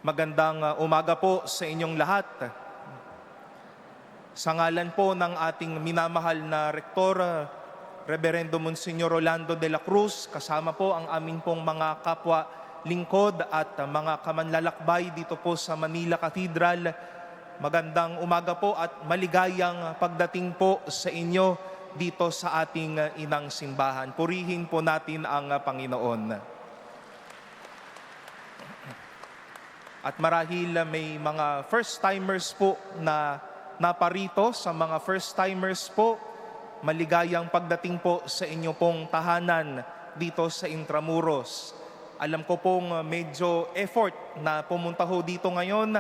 Magandang umaga po sa inyong lahat. Sa ngalan po ng ating minamahal na Rektor, Reverendo Monsignor Rolando de la Cruz, kasama po ang aming pong mga kapwa lingkod at mga kamanlalakbay dito po sa Manila Cathedral. Magandang umaga po at maligayang pagdating po sa inyo dito sa ating inang simbahan. Purihin po natin ang Panginoon. At marahil may mga first-timers po na naparito. Sa mga first-timers po, maligayang pagdating po sa inyo pong tahanan dito sa Intramuros. Alam ko pong medyo effort na pumunta ho dito ngayon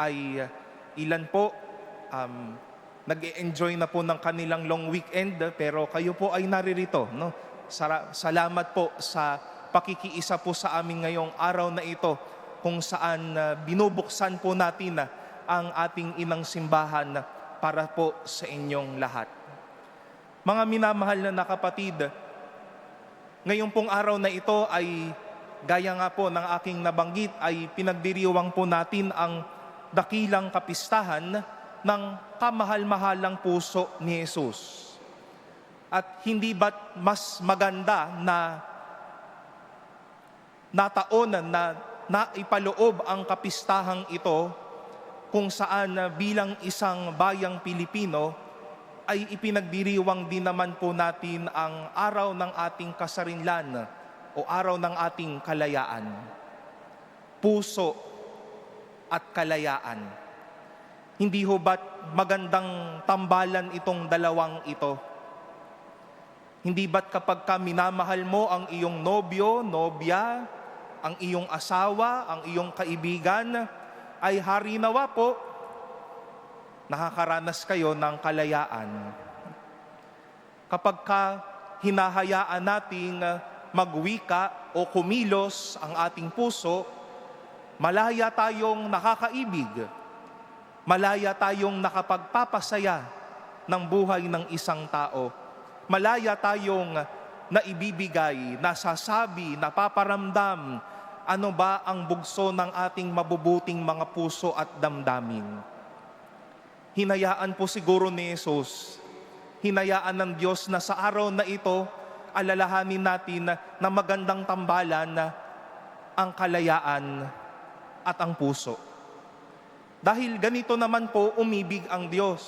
ay ilan po nag-e-enjoy na po ng kanilang long weekend, pero kayo po ay naririto. No? Salamat po sa pakikiisa po sa amin ngayong araw na ito, kung saan binubuksan po natin ang ating inang simbahan para po sa inyong lahat. Mga minamahal na kapatid, ngayong pong araw na ito ay, gaya nga po ng aking nabanggit, ay pinagdiriwang po natin ang dakilang kapistahan ng kamahal-mahalang puso ni Jesus. At hindi ba't mas maganda na nataon na naipaloob ang kapistahang ito kung saan bilang isang bayang Pilipino ay ipinagdiriwang din naman po natin ang araw ng ating kasarinlan o araw ng ating kalayaan. Puso at kalayaan. Hindi ho ba't magandang tambalan itong dalawang ito? Hindi ba't kapag ka minamahal mo ang iyong nobyo, nobya, ang iyong asawa, ang iyong kaibigan, ay harinawa po, nakakaranas kayo ng kalayaan. Kapag ka hinahayaan nating magwika o kumilos ang ating puso, malaya tayong nakakaibig, malaya tayong nakapagpapasaya ng buhay ng isang tao, malaya tayong naibibigay, nasasabi, napaparamdam, ano ba ang bugso ng ating mabubuting mga puso at damdamin. Hinayaan po siguro ni Jesus, hinayaan ng Diyos na sa araw na ito, alalahanin natin na magandang tambalan ang kalayaan at ang puso. Dahil ganito naman po umibig ang Diyos.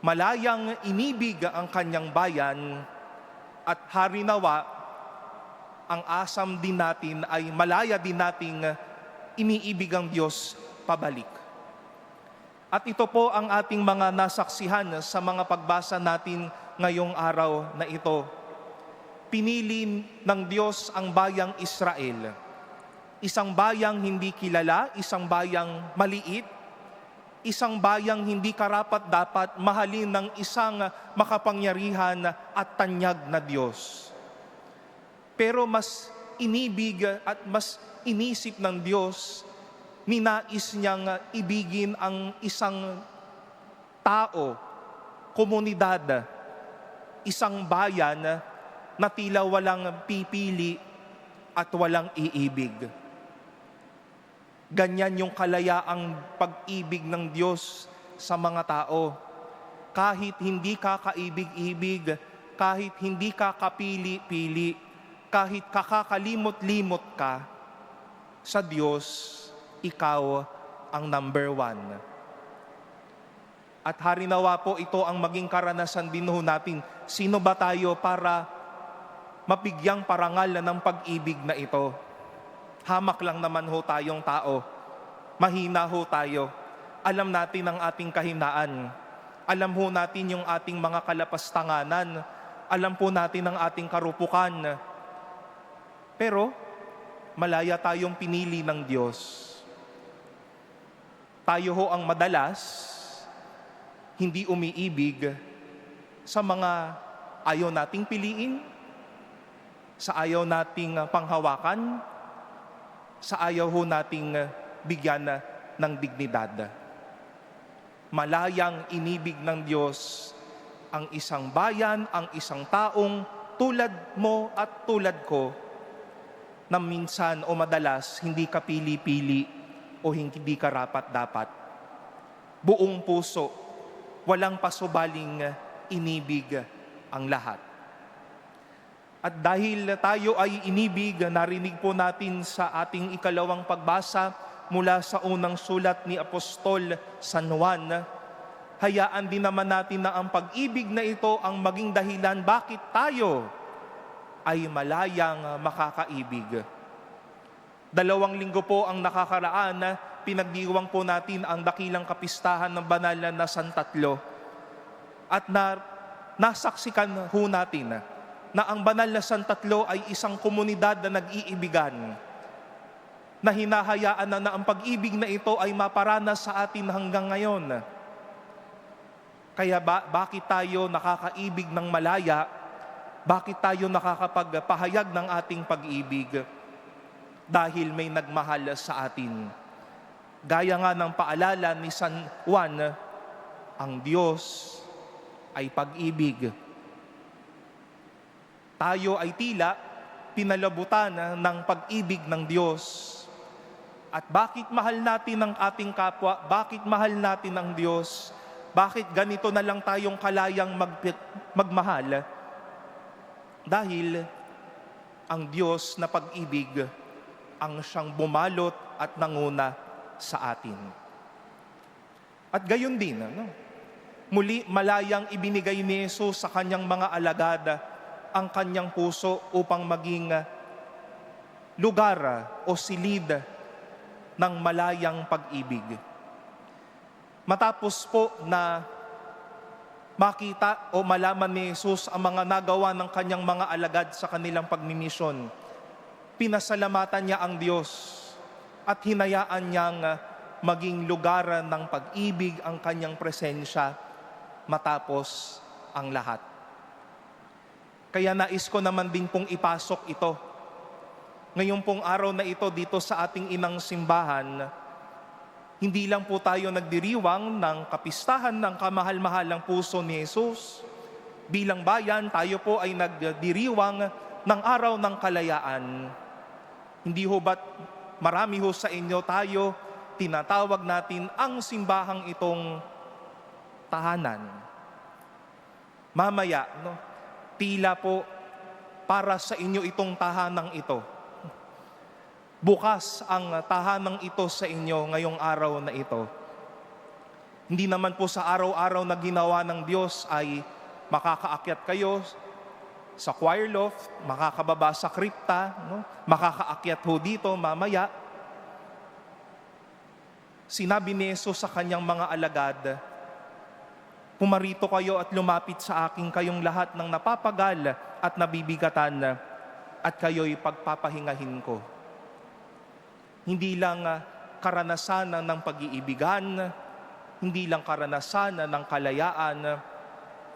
Malayang inibig ang kanyang bayan, at harinawa, ang asam din natin ay malaya din nating iniibig ang Diyos pabalik. At ito po ang ating mga nasaksihan sa mga pagbasa natin ngayong araw na ito. Pinili ng Diyos ang bayang Israel. Isang bayang hindi kilala, isang bayang maliit, isang bayang hindi karapat-dapat mahalin ng isang makapangyarihan at tanyag na Diyos. Pero mas inibig at mas inisip ng Diyos, ninais niyang ibigin ang isang tao, komunidad, isang bayan na tila walang pipili at walang iibig. Ganyan yung kalayaang pag-ibig ng Diyos sa mga tao. Kahit hindi ka kaibig-ibig, kahit hindi ka kapili-pili, kahit kakakalimot-limot ka, sa Diyos, ikaw ang number one. At harinawa po ito ang maging karanasan din ho natin. Sino ba tayo para mapigyang parangal ng pag-ibig na ito? Hamak lang naman ho tayong tao. Mahina ho tayo. Alam natin ang ating kahinaan. Alam ho natin yung ating mga kalapastanganan. Alam po natin ang ating karupukan. Pero malaya tayong pinili ng Diyos. Tayo ho ang madalas hindi umiibig sa mga ayaw nating piliin, sa ayaw nating panghawakan, sa ayaw ho nating bigyan ng dignidad. Malayang inibig ng Diyos ang isang bayan, ang isang taong tulad mo at tulad ko, na minsan o madalas hindi ka pili-pili o hindi karapat-dapat. Buong puso, walang pasubaling inibig ang lahat. At dahil tayo ay inibig, narinig po natin sa ating ikalawang pagbasa mula sa unang sulat ni Apostol San Juan, hayaan din naman natin na ang pag-ibig na ito ang maging dahilan bakit tayo ay malayang makakaibig. 2 linggo po ang nakakaraan, pinagdiwang po natin ang dakilang kapistahan ng banal na Santatlo. At nasaksikan ho natin na ang banal na Santatlo ay isang komunidad na nag-iibigan, na hinahayaan na ang pag-ibig na ito ay maparanas sa atin hanggang ngayon. Kaya bakit tayo nakakaibig ng malaya? Bakit tayo nakakapagpahayag ng ating pag-ibig? Dahil may nagmahal sa atin. Gaya nga ng paalala ni San Juan, ang Diyos ay pag-ibig. Tayo ay tila pinalabutan ng pag-ibig ng Diyos. At bakit mahal natin ang ating kapwa? Bakit mahal natin ang Diyos? Bakit ganito na lang tayong kalayang magmahal? Dahil ang Diyos na pag-ibig ang siyang bumalot at nanguna sa atin. At gayon din, muli malayang ibinigay ni Jesus sa kanyang mga alagad ang kanyang puso upang maging lugar o silid ng malayang pag-ibig. Matapos po na makita o malaman ni Jesus ang mga nagawa ng kanyang mga alagad sa kanilang pagmimisyon, pinasalamatan niya ang Diyos at hinayaan niyang maging lugar ng pag-ibig ang kanyang presensya matapos ang lahat. Kaya nais ko naman din pong ipasok ito. Ngayong pong araw na ito dito sa ating inang simbahan, hindi lang po tayo nagdiriwang ng kapistahan ng kamahal-mahalang puso ni Jesus. Bilang bayan, tayo po ay nagdiriwang ng araw ng kalayaan. Hindi ho ba't marami ho sa inyo tayo tinatawag natin ang simbahang itong tahanan? Mamaya, tila po para sa inyo itong tahanang ito. Bukas ang tahanang ito sa inyo ngayong araw na ito. Hindi naman po sa araw-araw na ginawa ng Diyos ay makakaakyat kayo sa choir loft, makakababa sa kripta, makakaakyat ho dito mamaya. Sinabi ni Jesus sa kanyang mga alagad, pumarito kayo at lumapit sa akin kayong lahat ng napapagal at nabibigatan at kayo'y pagpapahingahin ko. Hindi lang karanasan ng pag-iibigan, hindi lang karanasan ng kalayaan,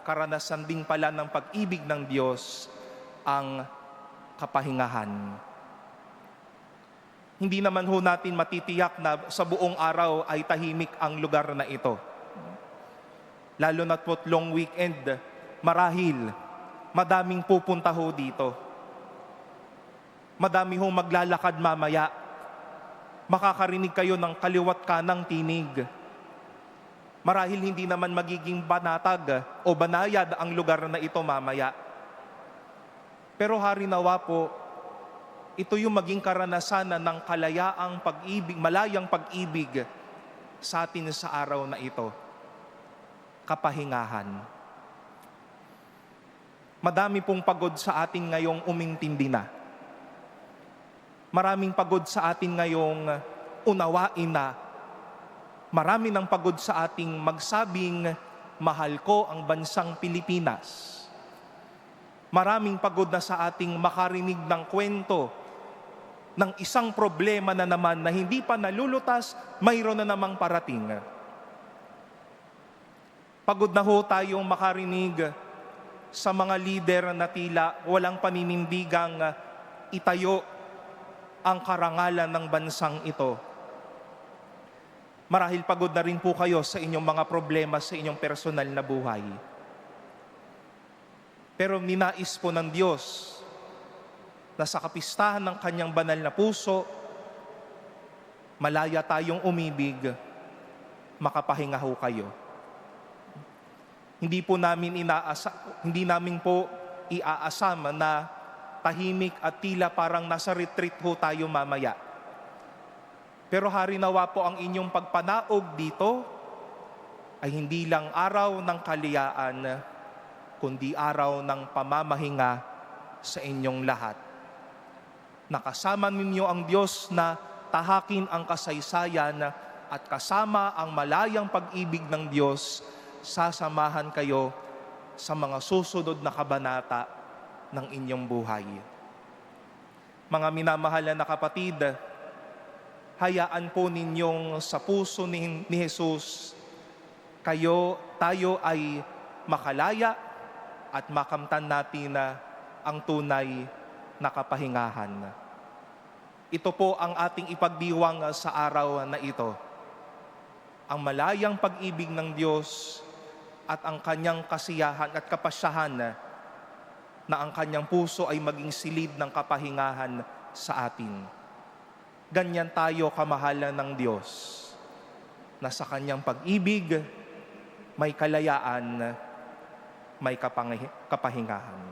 karanasan din pala ng pag-ibig ng Diyos ang kapahingahan. Hindi naman ho natin matitiyak na sa buong araw ay tahimik ang lugar na ito. Lalo na't po long weekend, marahil madaming pupunta ho dito. Madami ho maglalakad mamaya. Makakarinig kayo ng kaliwat kanang tinig. Marahil hindi naman magiging banatag o banayad ang lugar na ito mamaya. Pero hari nawa po, ito yung maging karanasan ng kalayaang pag-ibig, malayang pag-ibig sa atin sa araw na ito. Kapahingahan. Madami pong pagod sa atin ngayong umintindi na. Maraming pagod sa atin ngayong unawain na. Marami ng pagod sa ating magsabing, mahal ko ang bansang Pilipinas. Maraming pagod na sa ating makarinig ng kwento ng isang problema na naman na hindi pa nalulutas, mayroon na namang parating. Pagod na ho tayong makarinig sa mga lider na tila walang paninindigang itayo ang karangalan ng bansang ito. Marahil pagod na rin po kayo sa inyong mga problema sa inyong personal na buhay. Pero ninais po ng Diyos na sa kapistahan ng kanyang banal na puso, malaya tayong umibig, makapahinga ho kayo. Hindi namin po iaasam na tahimik at tila parang nasa retreat ho tayo mamaya. Pero harinawa po ang inyong pagpanaog dito ay hindi lang araw ng kaliyaan, kundi araw ng pamamahinga sa inyong lahat. Nakasama ninyo ang Diyos na tahakin ang kasaysayan at kasama ang malayang pag-ibig ng Diyos, sasamahan kayo sa mga susunod na kabanata ng inyong buhay. Mga minamahal na kapatid, hayaan po ninyong sa puso ni Jesus, tayo ay makalaya at makamtan natin na ang tunay na kapahingahan. Ito po ang ating ipagdiwang sa araw na ito. Ang malayang pag-ibig ng Diyos at ang kanyang kasiyahan at kapasyahan na ang kanyang puso ay maging silid ng kapahingahan sa atin. Ganyan tayo kamahalan ng Diyos, na sa kanyang pag-ibig may kalayaan, may kapahingahan.